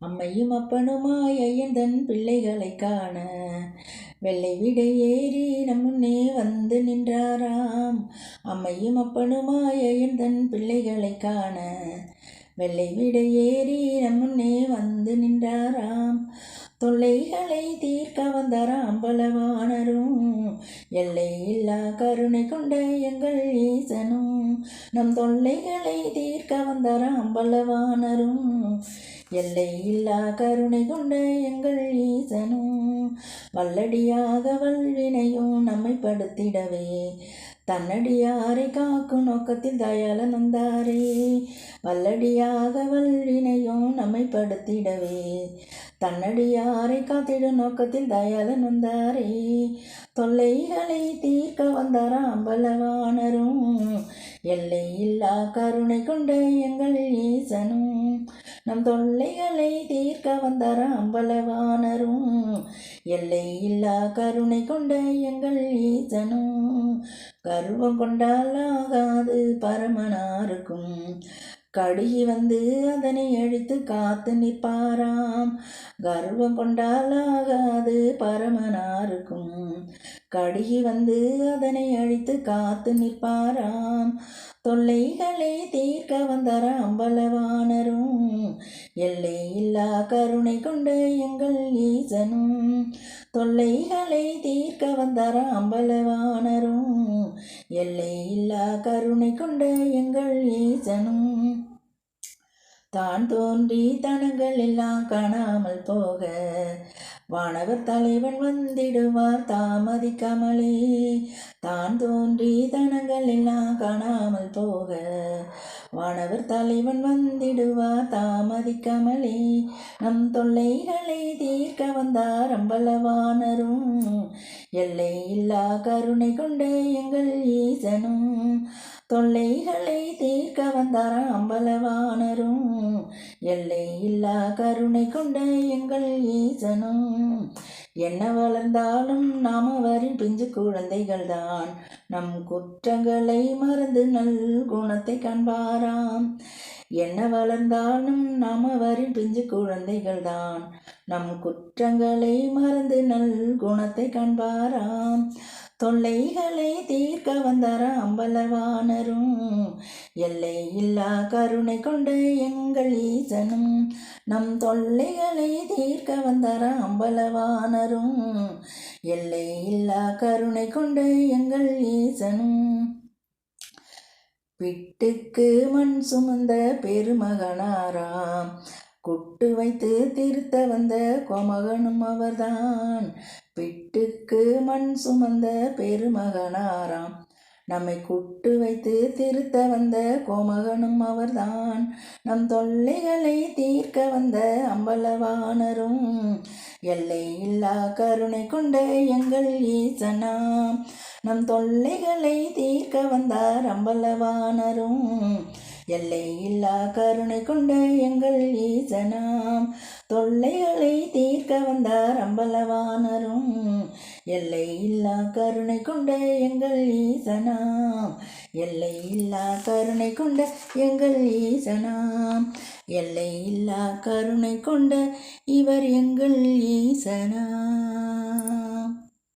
அம்மையும் அப்பனுமாய் ஐயன் தன் பிள்ளைகளை காண வெள்ளை விடை ஏறி நம் முன்னே வந்து நின்றாராம். அம்மையும் அப்பனுமாய் ஐயன் தன் பிள்ளைகளை காண வெள்ளை விடை ஏறி நம் முன்னே வந்து நின்றாராம். தொல்லைகளை தீர்க்க வந்தாராம் பலவானரும், எல்லை இல்லா கருணை கொண்ட எங்கள் ஈசனும். நம் தொல்லைகளை தீர்க்க வந்தாராம் பலவானரும், எல்லை இல்லா கருணை கொண்ட எங்கள் ஈசனும். வல்லடியாக வல்வினையும் நம்மை படுத்திடவே தன்னடியாரை காக்கும் நோக்கத்தில் தயாளன் வந்தாரே. வல்லடியாக வல்வினையும் நம்மை படுத்திடவே தன்னடியாரை காத்திடும் நோக்கத்தில் தயாளன் வந்தாரே. தொல்லைகளை தீர்க்க வந்தாராம் பலவானரும், எல்லை இல்லா கருணை கொண்ட எங்கள் ஈசனும். நம் தொல்லைகளை தீர்க்க வந்தாராம் பலவானரும், எல்லை இல்லா கருணை கொண்ட எங்கள் ஈசனும். கர்வம் கொண்டால் ஆகாது பரமனாருக்கும், கடுகி வந்து அதனை அழித்து காத்து நிற்பாராம். கர்வம் கொண்டால் ஆகாது பரமனாருக்கும், கடுகி வந்து அதனை அழித்து காத்து நிற்பாராம். தொல்லைகளை தீர்க்க வந்தாராம் பலவானரும், எல்லை இல்லா கருணை கொண்ட எங்கள் ஈசனும். தொல்லைகளை தீர்க்க வந்தாராம் பலவானரும், எல்லை இல்லா கருணை கொண்ட எங்கள் ஈசனும். தான் தோன்றி தனங்கள் எல்லாம் காணாமல் போக வானவர் தலைவன் வந்திடுவார் தாமதிக்காமலே. தான் தோன்றி தனங்கள் எல்லாம் காணாமல் போக வானவர் தலைவன் வந்திடுவார் தாமதிக்காமலே. நம் தொல்லைகளை தீர்க்க வந்தார் அம்பலவானரும், எல்லை இல்லா கருணை கொண்ட எங்கள் ஈசனும். தொல்லைகளை தீர்க்க வந்தாராம் அம்பலவானரும், எல்லை இல்லா கருணை கொண்ட எங்கள் ஈசனும். என்ன வளர்ந்தாலும் நாம் அவரின் பிஞ்சு குழந்தைகள்தான், நம் குற்றங்களை மறந்து நல் குணத்தை காண்பாராம். என்ன வளர்ந்தாலும் நாம் அவரின் பிஞ்சு குழந்தைகள்தான், நம் குற்றங்களை மறந்து நல் குணத்தை காண்பாராம். தொல்லைகளை தீர்க்க வந்தாராம் அம்பலவானரும், எல்லை இல்லா கருணை கொண்ட எங்கள் ஈசனும். நம் தொல்லைகளை தீர்க்க வந்தாராம் அம்பலவானரும், எல்லை இல்லா கருணை கொண்ட எங்கள் ஈசனும். பிட்டுக்கு மண் சுமந்த பெருமகனாராம், குட்டு வைத்து திருத்த வந்த கோமகனும் அவர்தான். பிட்டுக்கு மண் சுமந்த பெருமகனாராம், நம்மை குட்டு வைத்து திருத்த வந்த கோமகனும் அவர்தான். நம் தொல்லைகளை தீர்க்க வந்த அம்பலவானரும், எல்லை இல்லா கருணை கொண்ட எங்கள் ஈசனாம். நம் தொல்லைகளை தீர்க்க வந்தார் அம்பலவானரும், எல்லை இல்லா கருணை கொண்ட எங்கள் ஈசனாம். தொல்லைகளை தீர்க்க வந்தார் அம்பலவானரும், எல்லை இல்லா கருணை கொண்ட எங்கள் ஈசனாம். எல்லை இல்லா கருணை கொண்ட எங்கள் ஈசனாம். எல்லை இல்லா கருணை கொண்ட இவர் எங்கள் ஈசனாம்.